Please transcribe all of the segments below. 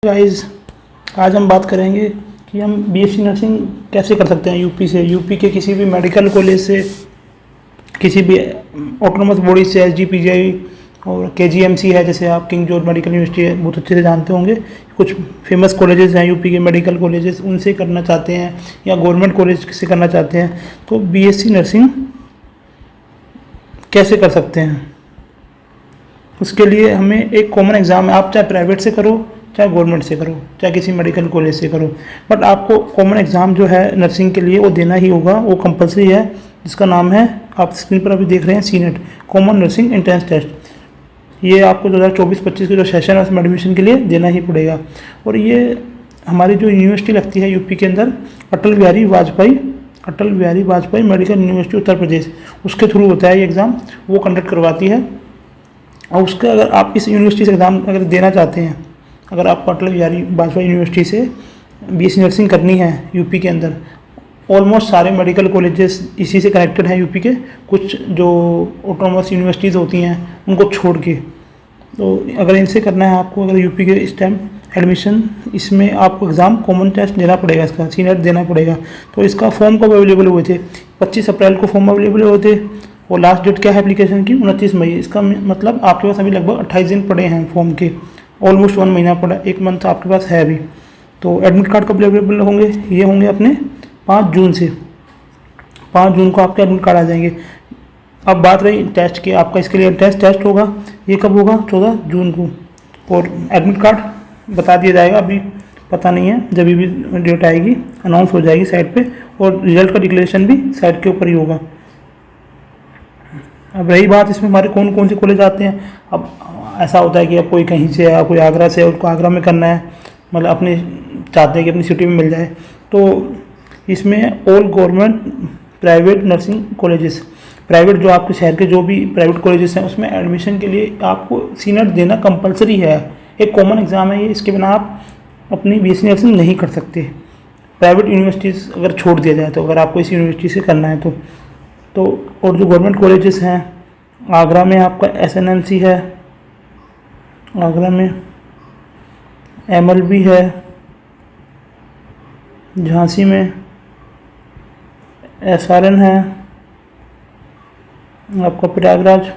Guys, आज हम बात करेंगे कि हम बीएससी नर्सिंग कैसे कर सकते हैं यूपी से। यूपी के किसी भी मेडिकल कॉलेज से, किसी भी ऑटोनोमस बॉडी से, एसजीपीजीआई और केजीएमसी है, जैसे आप किंग जॉर्ज मेडिकल यूनिवर्सिटी है, बहुत अच्छे से जानते होंगे। कुछ फेमस कॉलेजेस हैं यूपी के मेडिकल कॉलेजेस, उनसे करना चाहते हैं या गवर्नमेंट कॉलेज से करना चाहते हैं, तो बीएससी नर्सिंग कैसे कर सकते हैं। उसके लिए हमें एक कॉमन एग्ज़ाम है, आप चाहे प्राइवेट से करो, चाहे गवर्नमेंट से करो, चाहे किसी मेडिकल कॉलेज से करो, बट आपको कॉमन एग्ज़ाम जो है नर्सिंग के लिए वो देना ही होगा, वो कंपलसरी है, जिसका नाम है, आप स्क्रीन पर अभी देख रहे हैं, CNET, common nursing entrance test. ये आपको 2024-25 के जो सेशन है उसमें एडमिशन के लिए देना ही पड़ेगा। और ये हमारी जो यूनिवर्सिटी लगती है यूपी के अंदर, अटल बिहारी वाजपेयी मेडिकल यूनिवर्सिटी उत्तर प्रदेश, उसके थ्रू होता है ये एग्ज़ाम, वो कंडक्ट करवाती है। और उसका अगर आप इस यूनिवर्सिटी से एग्ज़ाम अगर देना चाहते हैं, अगर आपको अटल बिहारी वाजपेयी यूनिवर्सिटी से बीएससी नर्सिंग करनी है यूपी के अंदर, ऑलमोस्ट सारे मेडिकल कॉलेजेस इसी से कनेक्टेड हैं यूपी के, कुछ जो ऑटोनोमस यूनिवर्सिटीज़ होती हैं उनको छोड़ के। तो अगर इनसे करना है आपको, अगर यूपी के इस टाइम एडमिशन, इसमें आपको एग्ज़ाम कॉमन टेस्ट देना पड़ेगा, इसका सीनेट देना पड़ेगा। तो इसका फॉर्म कब अवेलेबल हुए थे? 25 अप्रैल को फॉर्म अवेलेबल हुए थे, और लास्ट डेट क्या है एप्लीकेशन की? 29 मई। इसका मतलब आपके पास अभी लगभग 28 दिन पड़े हैं फॉर्म के, ऑलमोस्ट 1 महीना पड़ा, 1 मंथ आपके पास है अभी। तो एडमिट कार्ड कब अवेलेबल होंगे? ये होंगे अपने 5 जून से। 5 जून को आपके एडमिट कार्ड आ जाएंगे। अब बात रही टेस्ट की, आपका इसके लिए टेस्ट होगा, ये कब होगा? 14 जून को। और एडमिट कार्ड बता दिया जाएगा, अभी पता नहीं है, जब भी डेट आएगी अनाउंस हो जाएगी साइट पे, और रिजल्ट का डिक्लेरेशन भी साइट के ऊपर ही होगा। अब रही बात इसमें हमारे कौन कौन से कॉलेज आते हैं। अब ऐसा होता है कि अब कोई कहीं से है, कोई आगरा से है, उसको आगरा में करना है, मतलब अपने चाहते हैं कि अपनी सिटी में मिल जाए, तो इसमें all government private nursing colleges, private जो आपके शहर के जो भी प्राइवेट कॉलेजेस हैं, उसमें एडमिशन के लिए आपको सीनेट देना कंपलसरी है। एक कॉमन एग्ज़ाम है ये, इसके बिना आप अपनी बीएससी नर्सिंग नहीं कर सकते। प्राइवेट यूनिवर्सिटीज़ अगर छोड़ दिया जाए तो, अगर आपको इस यूनिवर्सिटी से करना है तो और जो गवर्नमेंट कॉलेजेस हैं, आगरा में आपका एसएनएमसी है, आगरा में एमएलबी है, झांसी में एसआरएन है, आपका प्रयागराज,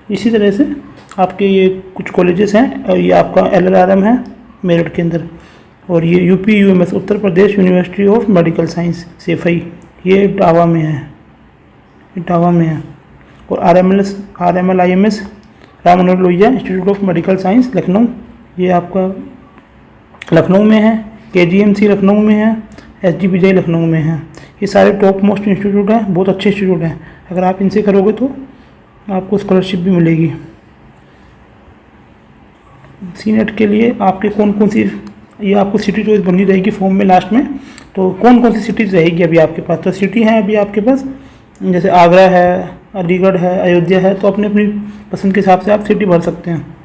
इसी तरह से आपके ये कुछ कॉलेजेस हैं। और ये आपका एलएलआरएम है मेरठ के अंदर, और ये UP UMS Uttar Pradesh university of medical science Saifai, ये इटावा में है। और RMLIMS Ram Manohar Lohia institute of medical science Lucknow, ये आपका लखनऊ में है। केजीएमसी लखनऊ में है, एसजीपीजीआई लखनऊ में है। ये सारे टॉप मोस्ट इंस्टीट्यूट हैं, बहुत अच्छे इंस्टीट्यूट हैं। अगर आप इनसे करोगे तो आपको स्कॉलरशिप भी मिलेगी। सीनेट के लिए आपके कौन कौन सी, ये आपको सिटी चॉइस बननी रहेगी फॉर्म में लास्ट में, तो कौन कौन सी सिटीज़ रहेगी अभी आपके पास? तो सिटी हैं अभी आपके पास, जैसे आगरा है, अलीगढ़ है, अयोध्या है, तो अपनी अपनी पसंद के हिसाब से आप सिटी भर सकते हैं।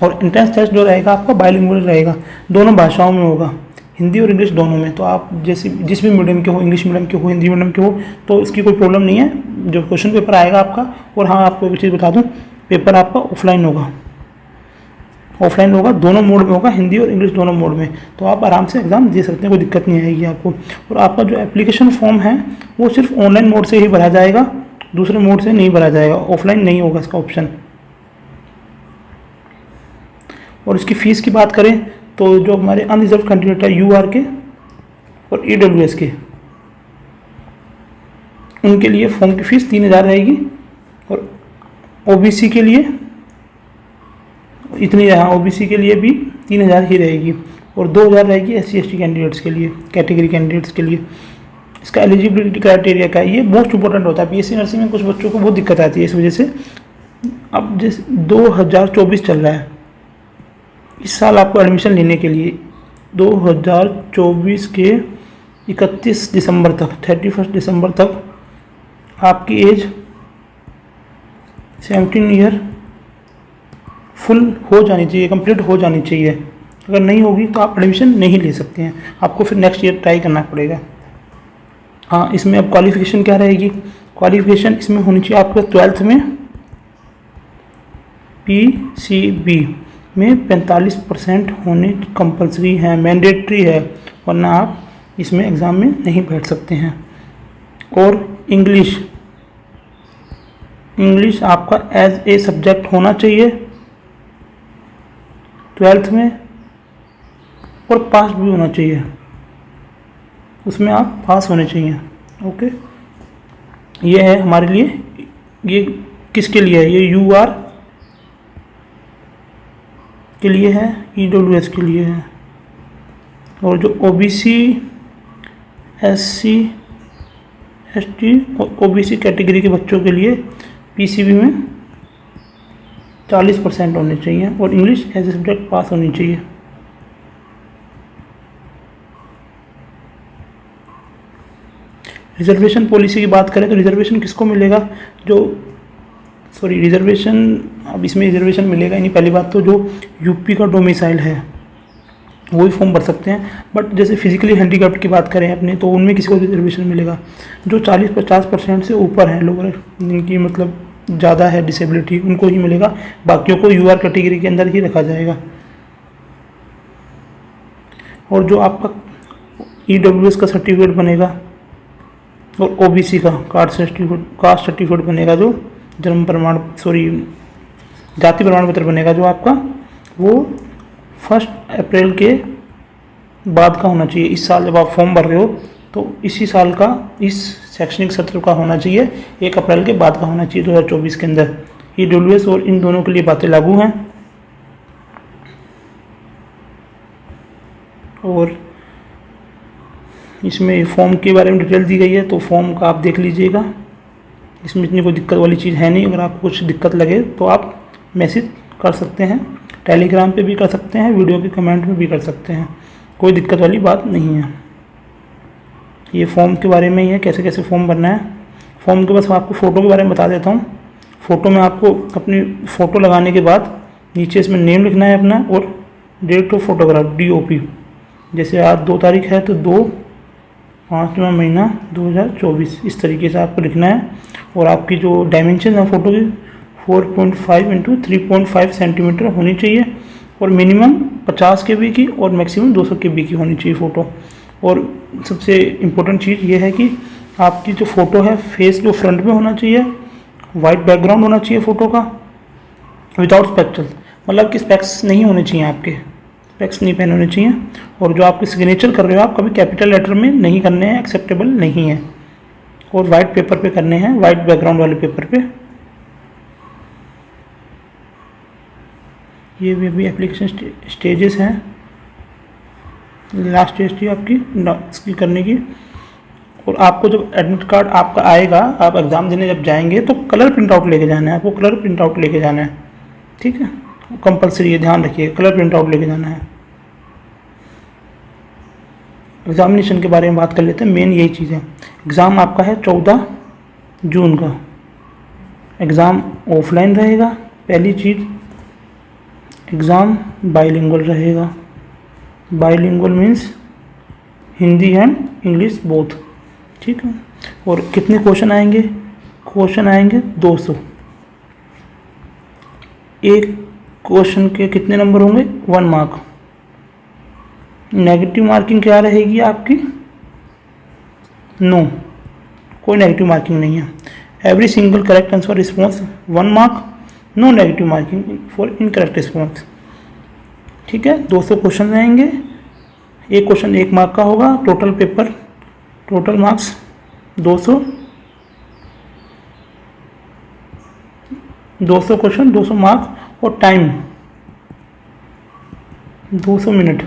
और एंट्रेंस टेस्ट जो रहेगा आपका बाइलिंगुअल रहेगा, दोनों भाषाओं में होगा, हिंदी और इंग्लिश दोनों में। तो आप जिस भी मीडियम के हो, इंग्लिश मीडियम के हो, हिंदी मीडियम के हो, तो इसकी कोई प्रॉब्लम नहीं है। जो क्वेश्चन पेपर आएगा आपका, और हाँ आपको एक चीज़ बता दूँ, पेपर आपका ऑफलाइन होगा, दोनों मोड में होगा, हिंदी और इंग्लिश दोनों मोड में। तो आप आराम से एग्ज़ाम दे सकते हैं, कोई दिक्कत नहीं आएगी आपको। और आपका जो एप्लीकेशन फॉर्म है वो सिर्फ ऑनलाइन मोड से ही भरा जाएगा, दूसरे मोड से नहीं भरा जाएगा, ऑफलाइन नहीं होगा इसका ऑप्शन। और इसकी फ़ीस की बात करें तो जो हमारे अनरिजर्व कैंडिडेट है यूआर के और ईडब्ल्यूएस के, उनके लिए फॉर्म की फ़ीस 3000 रहेगी, और ओबीसी के लिए इतनी, यहाँ ओबीसी के लिए भी 3000 ही रहेगी, और 2000 रहेगी एससी एसटी कैंडिडेट्स के लिए, कैटेगरी कैंडिडेट्स के लिए। इसका एलिजिबिलिटी क्राइटेरिया क्या है, ये मोस्ट इंपॉर्टेंट होता है। बीएससी नर्सिंग में कुछ बच्चों को बहुत दिक्कत आती है इस वजह से। अब जिस 2024 चल रहा है, इस साल आपको एडमिशन लेने के लिए 2024 के 31 दिसंबर तक, 31 दिसंबर तक आपकी एज 17 ईयर फुल हो जानी चाहिए, कंप्लीट हो जानी चाहिए। अगर नहीं होगी तो आप एडमिशन नहीं ले सकते हैं, आपको फिर नेक्स्ट ईयर ट्राई करना पड़ेगा। हाँ, इसमें अब क्वालिफिकेशन क्या रहेगी? क्वालिफिकेशन इसमें होनी चाहिए आपके 12th में PCB में 45% होने कंपलसरी है, मैंडेटरी है, वरना आप इसमें एग्ज़ाम में नहीं बैठ सकते हैं। और इंग्लिश आपका एज ए सब्जेक्ट होना चाहिए 12th में, और पास भी होना चाहिए, उसमें आप पास होने चाहिए। ओके, ये है हमारे लिए, ये किसके लिए है, ये UR के लिए है, EWS के लिए है। और जो OBC, SC, ST और OBC कैटेगरी के बच्चों के लिए PCB में 40% होने चाहिए और इंग्लिश एज ए सब्जेक्ट पास होनी चाहिए। रिजर्वेशन पॉलिसी की बात करें तो रिजर्वेशन किसको मिलेगा, रिजर्वेशन, अब इसमें रिजर्वेशन मिलेगा ही नहीं। पहली बात तो जो यूपी का डोमिसाइल है वही फॉर्म भर सकते हैं, बट जैसे फिजिकली हैंडीकैप्ड की बात करें अपने, तो उनमें किसी को रिजर्वेशन मिलेगा। जो 40-50% से ऊपर हैं लोग, जिनकी मतलब ज़्यादा है डिसेबिलिटी, उनको ही मिलेगा, बाकियों को UR कैटेगरी के अंदर ही रखा जाएगा। और जो आपका EWS का सर्टिफिकेट बनेगा और OBC का कास्ट सर्टिफिकेट बनेगा, जो जाति प्रमाण पत्र बनेगा जो आपका, वो 1 अप्रैल के बाद का होना चाहिए। इस साल जब आप फॉर्म भर रहे हो तो इसी साल का, इस शैक्षणिक सत्र का होना चाहिए, 1 अप्रैल के बाद का होना चाहिए 2024 के अंदर। EWS और इन दोनों के लिए बातें लागू हैं। और इसमें फॉर्म के बारे में डिटेल दी गई है, तो फॉर्म का आप देख लीजिएगा, इसमें इतनी कोई दिक्कत वाली चीज़ है नहीं। अगर आपको कुछ दिक्कत लगे तो आप मैसेज कर सकते हैं, टेलीग्राम पे भी कर सकते हैं, वीडियो के कमेंट में भी कर सकते हैं, कोई दिक्कत वाली बात नहीं है। ये फॉर्म के बारे में ही है, कैसे कैसे फॉर्म भरना है। फॉर्म के बस आपको फ़ोटो के बारे में बता देता हूँ। फ़ोटो में आपको अपनी फ़ोटो लगाने के बाद नीचे इसमें नेम लिखना है अपना, और डेट ऑफ फोटोग्राफ DOP, जैसे आज 2 तारीख है तो 2/5वां महीना 2024, इस तरीके से आपको लिखना है। और आपकी जो डायमेंशन है फ़ोटो की 4.5 × 3.5 सेंटीमीटर होनी चाहिए, और मिनिमम 50 KB की और मैक्सिमम 200 KB की होनी चाहिए फ़ोटो। और सबसे इम्पोर्टेंट चीज़ ये है कि आपकी जो फ़ोटो है, फेस जो फ्रंट में होना चाहिए, वाइट बैकग्राउंड होना चाहिए फ़ोटो का, विदाउट स्पेक्ट्रल, मतलब कि स्पेक्स नहीं होने चाहिए, आपके स्पेक्स नहीं पहने होने चाहिए। और जो आपके सिग्नेचर कर रहे हो आप, कभी कैपिटल लेटर में नहीं करने हैं, एक्सेप्टेबल नहीं है, और वाइट पेपर पे करने हैं, वाइट बैकग्राउंड वाले पेपर पे। ये भी अभी एप्लीकेशन स्टेजेस हैं, लास्ट स्टेज थी आपकी इसकी करने की। और आपको जब एडमिट कार्ड आपका आएगा, आप एग्ज़ाम देने जब जाएंगे तो कलर प्रिंट आउट लेके जाना है, आपको कलर प्रिंट आउट लेके जाना है, ठीक है, कंपलसरी है, ध्यान रखिए, कलर प्रिंट आउट लेके जाना है। एग्ज़ामिनेशन के बारे में बात कर लेते हैं, मेन यही चीज़ है। एग्ज़ाम आपका है 14 जून का, एग्ज़ाम ऑफलाइन रहेगा। पहली चीज़, एग्ज़ाम बाइलिंगुअल रहेगा। Bilingual means Hindi and English both, ठीक है। और कितने क्वेश्चन आएंगे? क्वेश्चन आएंगे 200। एक क्वेश्चन के कितने नंबर होंगे? 1 मार्क। नेगेटिव मार्किंग क्या रहेगी आपकी? नो, कोई नेगेटिव मार्किंग नहीं है। Every single correct answer response 1 mark, no negative marking for incorrect response, ठीक है। 200 क्वेश्चन रहेंगे, एक क्वेश्चन 1 मार्क का होगा। Total paper, total marks 200 question 200 marks, और टाइम 200 मिनट।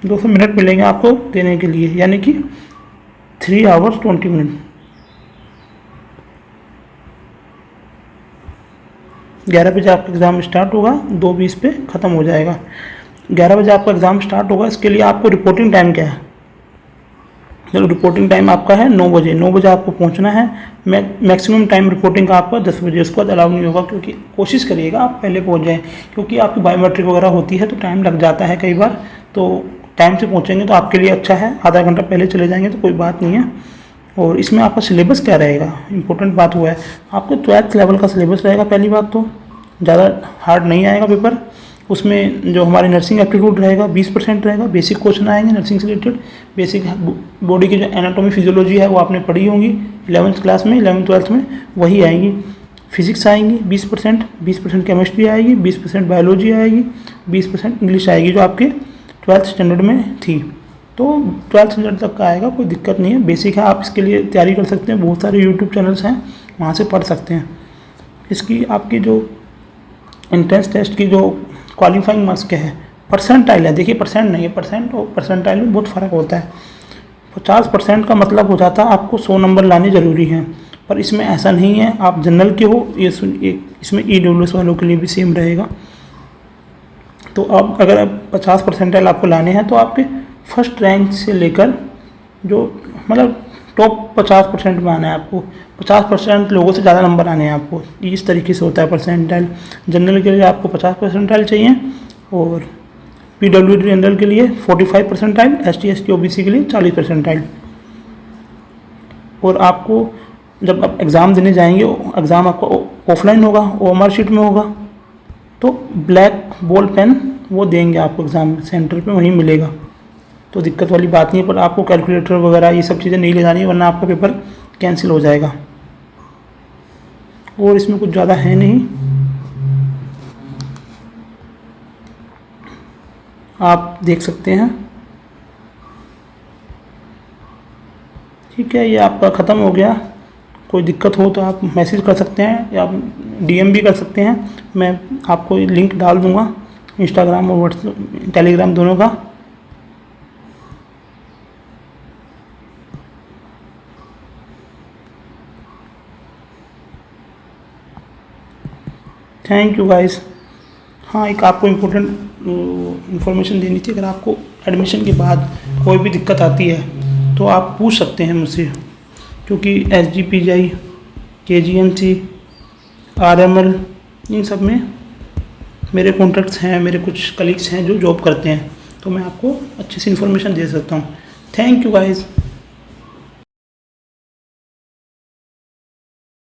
200 मिनट मिलेंगे आपको देने के लिए, यानी कि 3 आवर्स 20 मिनट। 11 बजे आपका एग्ज़ाम स्टार्ट होगा, 2:20 पे ख़त्म हो जाएगा। 11 बजे आपका एग्ज़ाम स्टार्ट होगा। इसके लिए आपको रिपोर्टिंग टाइम क्या है? चलो, रिपोर्टिंग टाइम आपका है 9 बजे। 9 बजे आपको पहुंचना है। मैक्सिमम टाइम रिपोर्टिंग का आपका 10 बजे, उसके बाद अलाउ नहीं होगा, क्योंकि कोशिश करिएगा आप पहले पहुंच जाएं, क्योंकि आपकी बायोमेट्रिक वगैरह होती है तो टाइम लग जाता है कई बार। तो टाइम से पहुँचेंगे तो आपके लिए अच्छा है, आधा घंटा पहले चले जाएंगे तो कोई बात नहीं है। और इसमें आपका सिलेबस क्या रहेगा? इंपॉर्टेंट बात हुआ है, आपको 12th लेवल का सिलेबस रहेगा पहली बात तो। ज़्यादा हार्ड नहीं आएगा पेपर। उसमें जो हमारी नर्सिंग एप्टीट्यूड रहेगा 20% रहेगा, बेसिक क्वेश्चन आएंगे नर्सिंग से रिलेटेड। बेसिक बॉडी की जो एनाटॉमी फिजियोलॉजी है वो आपने पढ़ी होंगी 11th क्लास में, 11th-12th में, वही आएंगी। फिजिक्स आएंगी 20%, 20% केमिस्ट्री आएगी, 20% बायोलॉजी आएगी, 20% इंग्लिश आएगी जो आपके 12th स्टैंडर्ड में थी। तो 12th स्टैंडर्ड तक का आएगा, कोई दिक्कत नहीं है, बेसिक है। आप इसके लिए तैयारी कर सकते हैं, बहुत सारे यूट्यूब चैनल्स हैं, वहाँ से पढ़ सकते हैं। इसकी आपकी जो एंट्रेंस टेस्ट की जो क्वालिफाइंग मार्क्स क्या है, परसेंटाइल है। देखिए परसेंट नहीं है, परसेंट और परसेंटाइल में बहुत फ़र्क होता है। 50% का मतलब हो जाता है आपको 100 नंबर लाने ज़रूरी हैं, पर इसमें ऐसा नहीं है। आप जनरल के हो, ये इसमें EWS वालों के लिए भी सेम रहेगा। तो अब अगर 50 परसेंटाइल आपको लाने हैं तो आपके फर्स्ट रैंक से लेकर जो मतलब टॉप 50% में आना है आपको। 50% लोगों से ज़्यादा नंबर आने हैं आपको, इस तरीके से होता है परसेंटाइल। जनरल के लिए आपको 50 परसेंटाइल चाहिए और PWD जनरल के लिए 45 परसेंटाइल, ST ST OBC के लिए 40 परसेंटाइल। और आपको जब आप एग्ज़ाम देने जाएंगे, एग्ज़ाम आपका ऑफलाइन होगा, OMR शीट में होगा, तो ब्लैक बॉल पेन वो देंगे आपको एग्ज़ाम सेंटर पे, वहीं मिलेगा। तो दिक्कत वाली बात नहीं है, पर आपको कैलकुलेटर वगैरह ये सब चीज़ें नहीं ले जानी है, वरना आपका पेपर कैंसिल हो जाएगा। और इसमें कुछ ज़्यादा है नहीं, आप देख सकते हैं। ठीक है, ये आपका ख़त्म हो गया। कोई दिक्कत हो तो आप मैसेज कर सकते हैं या आप DM भी कर सकते हैं। मैं आपको लिंक डाल दूँगा इंस्टाग्राम और व्हाट्सएप टेलीग्राम दोनों का। Thank you guys. हाँ, एक आपको इम्पोर्टेंट इन्फॉर्मेशन देनी थी। अगर आपको एडमिशन के बाद कोई भी दिक्कत आती है तो आप पूछ सकते हैं मुझसे, क्योंकि SGPGI, KGMC, RML इन सब में मेरे कॉन्टैक्ट्स हैं, मेरे कुछ कलीग्स हैं जो जॉब करते हैं, तो मैं आपको अच्छी सी इन्फॉर्मेशन दे सकता हूँ। Thank you guys.